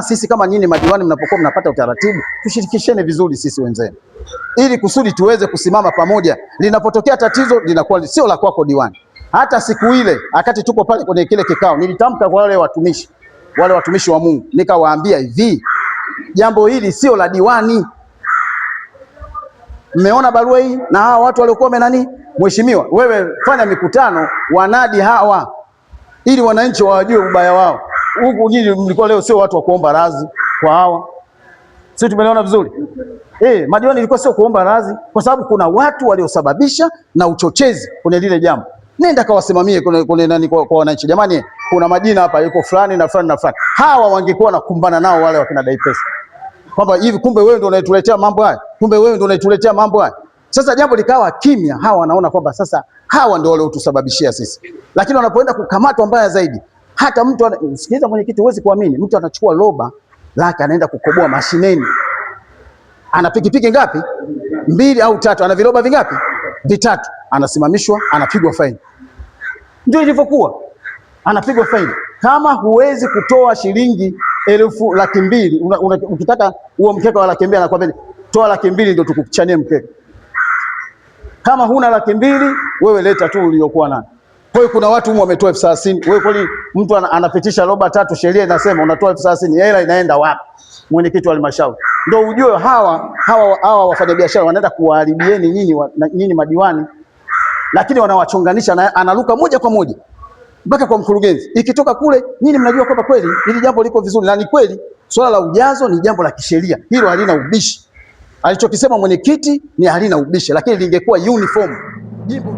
Sisi kama nyinyi madiwani mnapokuwa mnapata utaratibu, tushirikishane vizuri sisi wenzenu, ili kusudi tuweze kusimama pamoja. Linapotokea tatizo linakuwa sio la kwako diwani. Hata siku ile wakati tuko pale kwenye kile kikao, nilitamka kwa wale watumishi wa Mungu, nikawaambia hivi, jambo hili sio la diwani. Mmeona barua hii na hawa watu waliokuwa nani? Mheshimiwa, wewe fanya mikutano, wanadi hawa ili wananchi wajue ubaya wao. Huku nyinyi mlikuwa leo sio watu wa kuomba radhi kwa hawa. Sisi tumeelewana vizuri? Madiwani ilikuwa sio kuomba radhi, kwa sababu kuna watu waliosababisha na uchochezi kwenye lile jambo. Nenda kawasimamie kwenye nani kwa wananchi. Jamani, kuna majina hapa, yuko fulani na fulani na fulani. Hawa wangekuwa nakumbana nao wale wakina Daipesa. Kwamba hivi kumbe wewe ndio unaituletea mambo haya. Kumbe wewe ndio unaituletea mambo haya. Sasa jambo likawa kimya, hawa wanaona kwamba sasa hawa ndio waliotusababishia sisi. Lakini wanapoenda kukamatwa mbaya zaidi, hata mtu sikiliza mwenyekiti, huwezi kuamini, mtu anachukua roba lake anaenda kukoboa mashineni. Ana pikipiki ngapi? 2 au 3, ana viroba vingapi? 3. Anasimamishwa, anapigwa faini. Ndio ilivyokuwa. Anapigwa faini. Kama huwezi kutoa shilingi 1,200,000, ukitaka huo mkeka wa 200,000 anakuambia toa 200,000 ndio tukuchanie mkeka. Kama huna 200,000 wewe leta tu uliokuwa nayo. Kwa hiyo kuna watu wametoa 30,000. Wewe kweli mtu anapitisha roba 3, sheria inasema unatoa 30,000, hela inaenda wapi? Mwenyekiti wa halmashauri. Ndio ujue hawa wafanyabiashara wanaenda kuwaharibieni nyinyi madiwani, lakini wanawachonganisha na analuka moja kwa moja mpaka kwa mkurugenzi. Ikitoka kule nyinyi mnajua kwamba kweli hili jambo liko vizuri, na ni kweli swala la ujazo ni jambo la kisheria. Hilo halina ubishi. Alichokisema mwenyekiti ni halina ubishi, lakini lingekuwa uniform. Jimbo